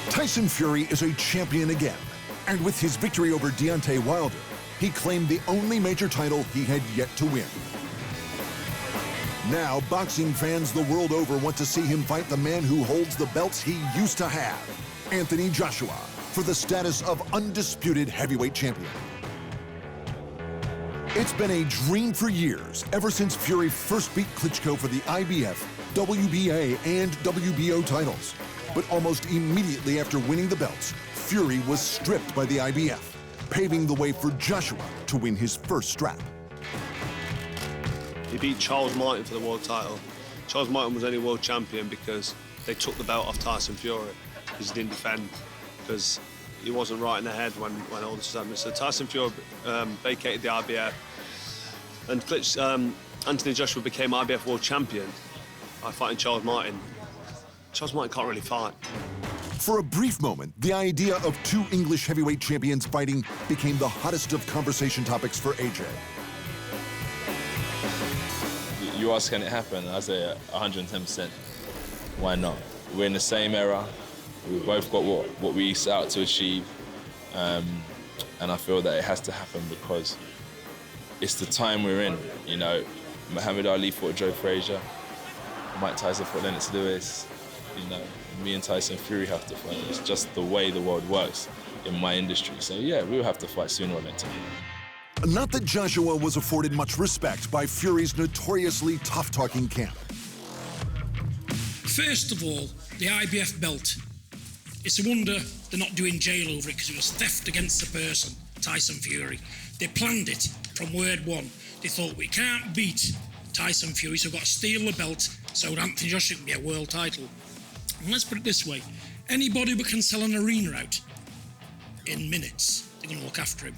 Tyson Fury is a champion again, and with his victory over Deontay Wilder, he claimed the only major title he had yet to win. Now, boxing fans the world over want to see him fight the man who holds the belts he used to have, Anthony Joshua, for the status of undisputed heavyweight champion. It's been a dream for years, ever since Fury first beat Klitschko for the IBF, WBA, and WBO titles. But almost immediately after winning the belts, Fury was stripped by the IBF, paving the way for Joshua to win his first strap. He beat Charles Martin for the world title. Charles Martin was only world champion because they took the belt off Tyson Fury because he didn't defend, because he wasn't right in the head when all this happened. So Tyson Fury vacated the IBF, and Anthony Joshua became IBF world champion by fighting Charles Martin. Charles Martin can't really fight. For a brief moment, the idea of two English heavyweight champions fighting became the hottest of conversation topics for AJ. You ask, can it happen? I say 110%. Why not? We're in the same era. We've both got what we set out to achieve. And I feel that it has to happen because it's the time we're in. You know, Muhammad Ali fought Joe Frazier. Mike Tyson fought Lennox Lewis. You know, me and Tyson Fury have to fight. It's just the way the world works in my industry. So yeah, we'll have to fight sooner or later. Not that Joshua was afforded much respect by Fury's notoriously tough-talking camp. First of all, the IBF belt. It's a wonder they're not doing jail over it, because it was theft against the person, Tyson Fury. They planned it from word one. They thought, we can't beat Tyson Fury, so we've got to steal the belt so Anthony Joshua can be a world title. And let's put it this way, anybody who can sell an arena out in minutes, they're going to look after him.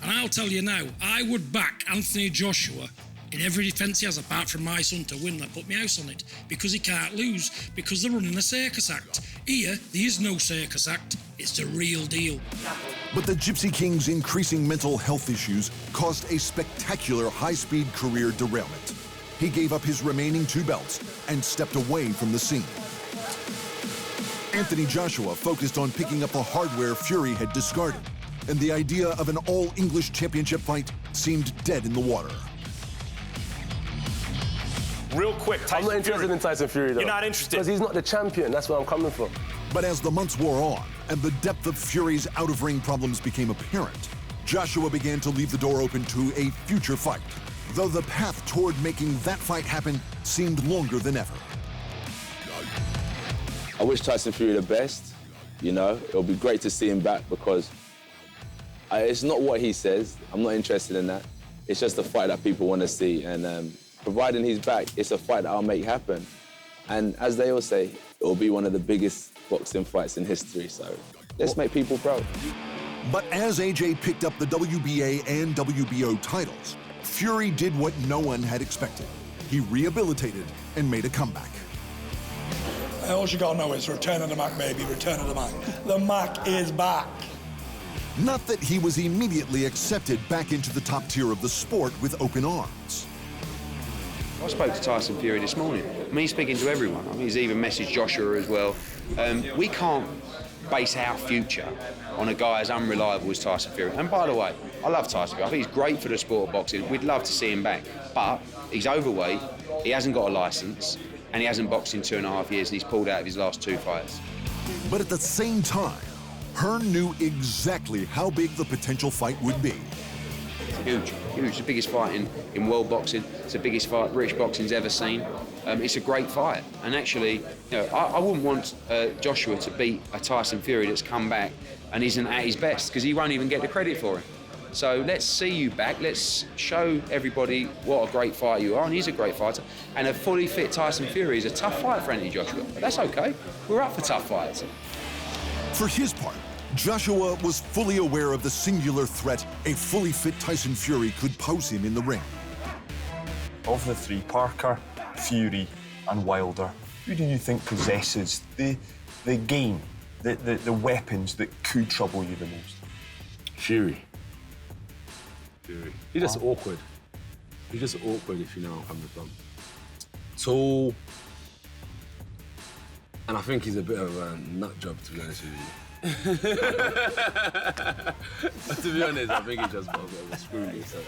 And I'll tell you now, I would back Anthony Joshua in every defence he has, apart from my son, to win that, put my house on it, because he can't lose, because they're running a circus act. Here, there is no circus act, it's the real deal. But the Gypsy King's increasing mental health issues caused a spectacular high-speed career derailment. He gave up his remaining two belts and stepped away from the scene. Anthony Joshua focused on picking up the hardware Fury had discarded, and the idea of an all-English championship fight seemed dead in the water. Real quick, Tyson I'm not interested in Tyson Fury, though. You're not interested? Because he's not the champion, that's where I'm coming from. But as the months wore on, and the depth of Fury's out-of-ring problems became apparent, Joshua began to leave the door open to a future fight, though the path toward making that fight happen seemed longer than ever. I wish Tyson Fury the best. You know, it'll be great to see him back because it's not what he says. I'm not interested in that. It's just a fight that people want to see. And providing he's back, it's a fight that I'll make happen. And as they all say, it'll be one of the biggest boxing fights in history. So let's make people proud. But as AJ picked up the WBA and WBO titles, Fury did what no one had expected. He rehabilitated and made a comeback. All you gotta know is return of the Mac, baby, return of the Mac. The Mac is back. Not that he was immediately accepted back into the top tier of the sport with open arms. I spoke to Tyson Fury this morning. I mean, he's speaking to everyone. I mean, he's even messaged Joshua as well. We can't base our future on a guy as unreliable as Tyson Fury. And by the way, I love Tyson Fury. I think he's great for the sport of boxing. We'd love to see him back. But he's overweight, he hasn't got a licence, and he hasn't boxed in 2.5 years, and he's pulled out of his last 2 fights. But at the same time, Hearn knew exactly how big the potential fight would be. Huge, huge. It's the biggest fight in world boxing. It's the biggest fight British boxing's ever seen. It's a great fight. And actually, you know, I wouldn't want Joshua to beat a Tyson Fury that's come back and isn't at his best, because he won't even get the credit for it. So let's see you back. Let's show everybody what a great fighter you are, and he's a great fighter. And a fully fit Tyson Fury is a tough fight for Anthony Joshua. But that's okay. We're up for tough fights. For his part, Joshua was fully aware of the singular threat a fully fit Tyson Fury could pose him in the ring. Of the three, Parker, Fury and Wilder, who do you think possesses the game, the weapons that could trouble you the most? Fury. He's just awkward. He's just awkward, if you know where I'm coming from. Tall, And I think he's a bit of a nut job, to be honest with you. To be honest, I think he's just got a bit of a screw loose. So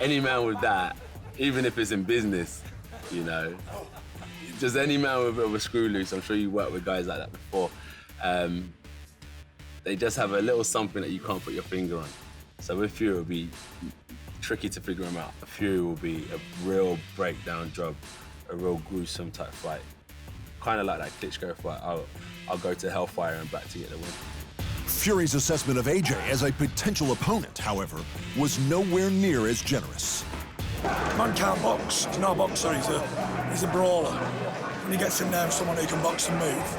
any man with that, even if it's in business, you know, just any man with a bit of a screw loose, I'm sure you worked with guys like that before, they just have a little something that you can't put your finger on. So with Fury, it'll be tricky to figure him out. Fury will be a real breakdown job, a real gruesome type fight. Kind of like that Klitschko fight. I'll go to hellfire and back to get the win. Fury's assessment of AJ as a potential opponent, however, was nowhere near as generous. Man can't box. He's not a boxer. He's a brawler. When he gets in there with someone who can box and move,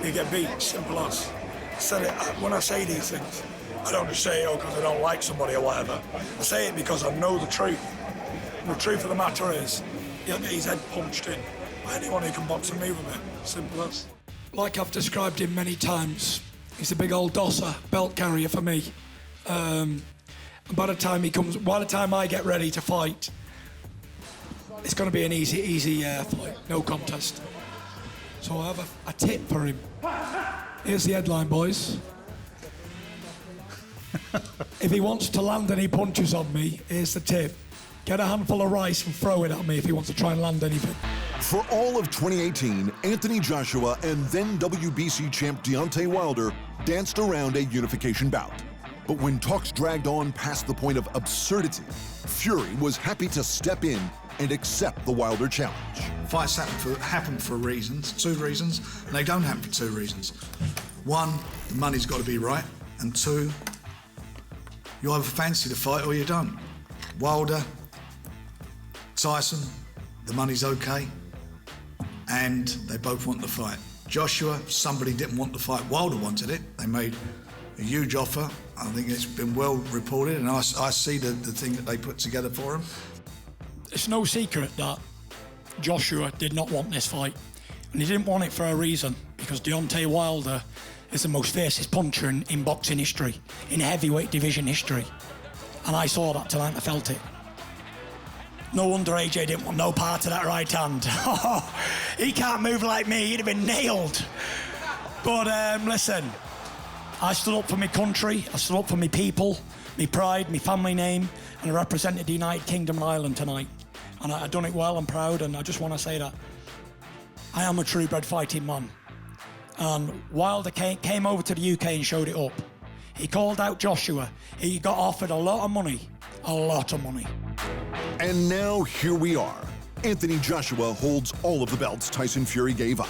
you get beat. Simple as. I said it when I say these things. I don't just say it because I don't like somebody or whatever. I say it because I know the truth. And the truth of the matter is, he'll get his head punched in by anyone who can box and move a bit. Simple as. Like I've described him many times, he's a big old dosser, belt carrier for me. And by the time I get ready to fight, it's going to be an easy fight, no contest. So I have a tip for him. Here's the headline, boys. If he wants to land any punches on me, here's the tip. Get a handful of rice and throw it at me if he wants to try and land anything. For all of 2018, Anthony Joshua and then WBC champ Deontay Wilder danced around a unification bout. But when talks dragged on past the point of absurdity, Fury was happy to step in and accept the Wilder challenge. Fights happen for reasons, 2 reasons, and they don't happen for 2 reasons. 1, the money's got to be right, and 2, you either fancy the fight or you don't. Wilder, Tyson, the money's okay, and they both want the fight. Joshua, somebody didn't want the fight. Wilder wanted it. They made a huge offer. I think it's been well reported, and I see the thing that they put together for him. It's no secret that Joshua did not want this fight, and he didn't want it for a reason, because Deontay Wilder is the most fiercest puncher in boxing history, in heavyweight division history. And I saw that tonight, I felt it. No wonder AJ didn't want no part of that right hand. He can't move like me, he'd have been nailed. But listen, I stood up for my country, I stood up for my people, my pride, my family name, and I represented the United Kingdom and Ireland tonight. And I've done it well, I'm proud, and I just want to say that I am a true-bred fighting man. And Wilder came over to the UK and showed it up. He called out Joshua. He got offered a lot of money. A lot of money. And now here we are. Anthony Joshua holds all of the belts Tyson Fury gave up.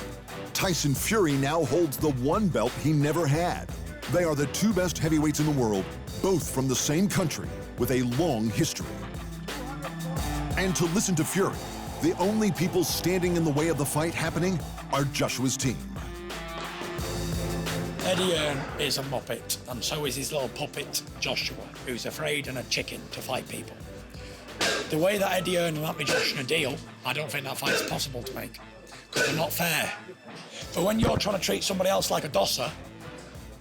Tyson Fury now holds the one belt he never had. They are the 2 best heavyweights in the world, both from the same country, with a long history. And to listen to Fury, the only people standing in the way of the fight happening are Joshua's team. Eddie Hearn is a muppet, and so is his little puppet, Joshua, who's afraid and a chicken to fight people. The way that Eddie Hearn and Anthony Joshua deal, I don't think that fight's possible to make, because they're not fair. But when you're trying to treat somebody else like a dosser,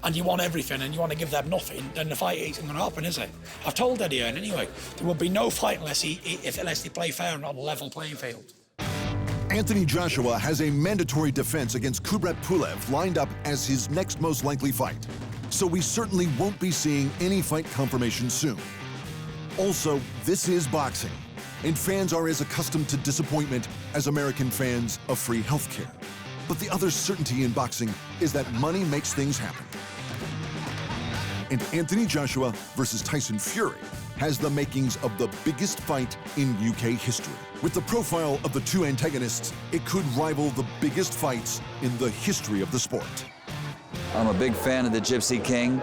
and you want everything and you want to give them nothing, then the fight isn't going to happen, is it? I've told Eddie Hearn anyway, there will be no fight unless they play fair and on a level playing field. Anthony Joshua has a mandatory defense against Kubrat Pulev lined up as his next most likely fight, so we certainly won't be seeing any fight confirmation soon. Also, this is boxing, and fans are as accustomed to disappointment as American fans of free healthcare. But the other certainty in boxing is that money makes things happen. And Anthony Joshua versus Tyson Fury has the makings of the biggest fight in UK history. With the profile of the 2 antagonists, it could rival the biggest fights in the history of the sport. I'm a big fan of the Gypsy King.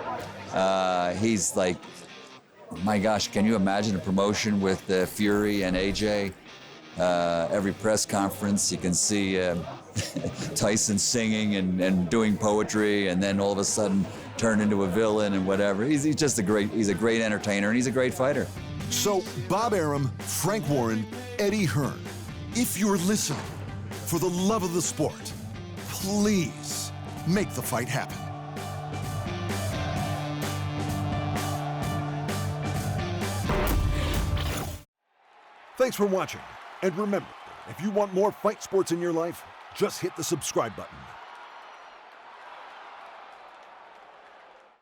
He's like, my gosh, can you imagine a promotion with Fury and AJ? Every press conference, you can see Tyson singing and doing poetry, and then all of a sudden turn into a villain and whatever. He's just a great entertainer, and he's a great fighter. So Bob Arum, Frank Warren, Eddie Hearn, if you're listening, for the love of the sport, please make the fight happen. Thanks for watching. And remember, if you want more fight sports in your life, just hit the subscribe button.